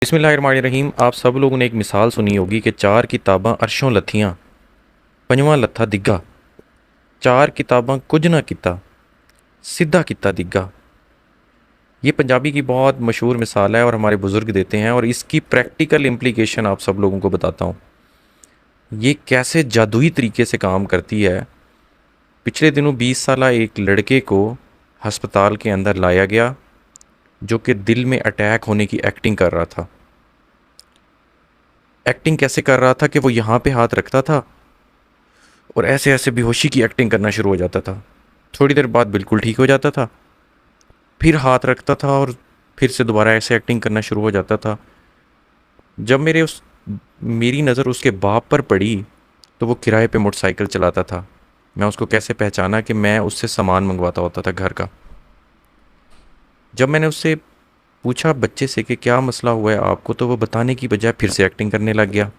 बिस्मिल्लाहिर्रहमानिर्रहीम। आप सब लोगों ने एक मिसाल सुनी होगी कि चार किताबां अरशों लथियां, पंजवां लत्था दिग्गा। चार किताबां कुछ ना किता, सीधा किता दिग्गा। ये पंजाबी की बहुत मशहूर मिसाल है और हमारे बुज़ुर्ग देते हैं, और इसकी प्रैक्टिकल इम्प्लीकेशन आप सब लोगों को बताता हूँ। ये कैसे जादुई तरीके से काम करती है। पिछले दिनों 20 साला एक लड़के को हस्पताल के अंदर लाया गया, जो कि दिल में अटैक होने की एक्टिंग कर रहा था। एक्टिंग कैसे कर रहा था कि वो यहाँ पे हाथ रखता था और ऐसे ऐसे बेहोशी की एक्टिंग करना शुरू हो जाता था। थोड़ी देर बाद बिल्कुल ठीक हो जाता था, फिर हाथ रखता था और फिर से दोबारा ऐसे एक्टिंग करना शुरू हो जाता था। जब मेरी नज़र उसके बाप पर पड़ी तो वो किराए पे मोटरसाइकिल चलाता था। मैं उसको कैसे पहचाना कि मैं उससे सामान मंगवाता होता था घर का। जब मैंने उससे पूछा बच्चे से कि क्या मसला हुआ है आपको, तो वो बताने की बजाय फिर से एक्टिंग करने लग गया।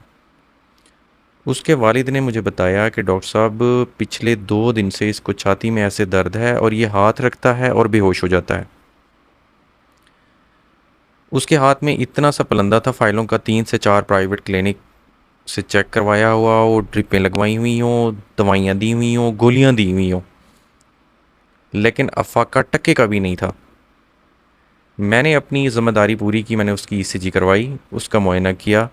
उसके वालिद ने मुझे बताया कि डॉक्टर साहब, पिछले 2 दिन से इसको छाती में ऐसे दर्द है और ये हाथ रखता है और बेहोश हो जाता है। उसके हाथ में इतना सा पलंदा था फाइलों का, 3 से 4 प्राइवेट क्लिनिक से चेक करवाया हुआ हो, ड्रिपें लगवाई हुई हों, दवाइयाँ दी हुई हों, गोलियाँ दी हुई हों, लेकिन अफाका टक्के का भी नहीं था। मैंने अपनी ज़िम्मेदारी पूरी की। मैंने उसकी ईसीजी करवाई, उसका मुआयना किया।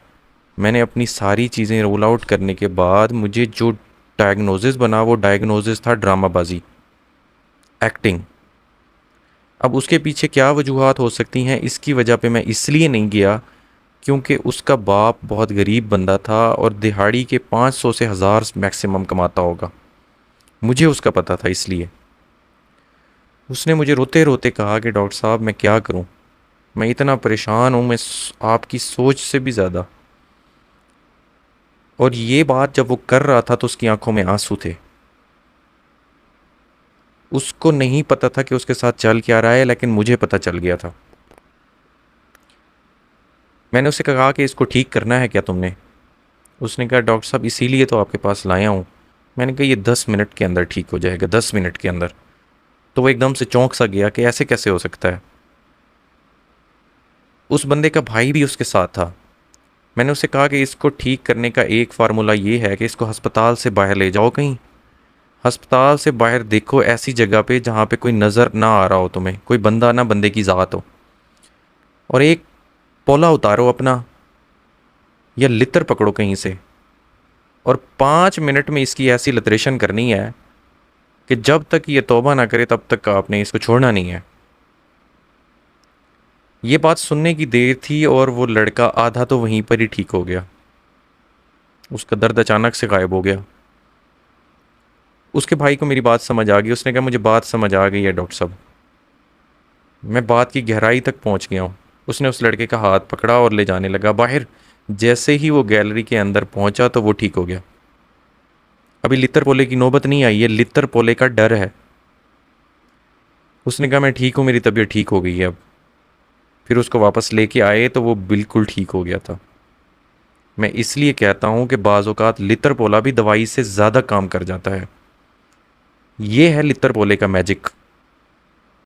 मैंने अपनी सारी चीज़ें रोल आउट करने के बाद मुझे जो डायग्नोसिस बना, वो डायग्नोसिस था ड्रामाबाजी, एक्टिंग। अब उसके पीछे क्या वजूहात हो सकती हैं, इसकी वजह पे मैं इसलिए नहीं गया क्योंकि उसका बाप बहुत गरीब बंदा था और दिहाड़ी के 500 से 1000 मैक्सिमम कमाता होगा। मुझे उसका पता था, इसलिए उसने मुझे रोते रोते कहा कि डॉक्टर साहब मैं क्या करूं, मैं इतना परेशान हूं, मैं आपकी सोच से भी ज़्यादा। और ये बात जब वो कर रहा था तो उसकी आंखों में आंसू थे। उसको नहीं पता था कि उसके साथ चल क्या रहा है, लेकिन मुझे पता चल गया था। मैंने उसे कहा कि इसको ठीक करना है क्या तुमने। उसने कहा डॉक्टर साहब इसीलिए तो आपके पास लाया हूँ। मैंने कहा ये 10 मिनट के अंदर ठीक हो जाएगा, 10 मिनट के अंदर। तो वो एकदम से चौंक सा गया कि ऐसे कैसे हो सकता है। उस बंदे का भाई भी उसके साथ था। मैंने उसे कहा कि इसको ठीक करने का एक फार्मूला ये है कि इसको अस्पताल से बाहर ले जाओ, कहीं अस्पताल से बाहर देखो, ऐसी जगह पे जहाँ पे कोई नज़र ना आ रहा हो तुम्हें, कोई बंदा ना बंदे की ज़ात हो, और एक पोला उतारो अपना या लितर पकड़ो कहीं से, और 5 मिनट में इसकी ऐसी लतरेशन करनी है कि जब तक ये तौबा ना करे तब तक आपने इसको छोड़ना नहीं है। ये बात सुनने की देर थी और वो लड़का आधा तो वहीं पर ही ठीक हो गया। उसका दर्द अचानक से गायब हो गया। उसके भाई को मेरी बात समझ आ गई। उसने कहा मुझे बात समझ आ गई है डॉक्टर साहब, मैं बात की गहराई तक पहुंच गया हूँ। उसने उस लड़के का हाथ पकड़ा और ले जाने लगा बाहर। जैसे ही वो गैलरी के अंदर पहुंचा तो वो ठीक हो गया। अभी लितर पोले की नौबत नहीं आई है, लितर पोले का डर है। उसने कहा मैं ठीक हूँ, मेरी तबीयत ठीक हो गई है अब। फिर उसको वापस लेके आए तो वो बिल्कुल ठीक हो गया था। मैं इसलिए कहता हूँ कि बाज़ औक़ात लितर पोला भी दवाई से ज़्यादा काम कर जाता है। ये है लितर पोले का मैजिक।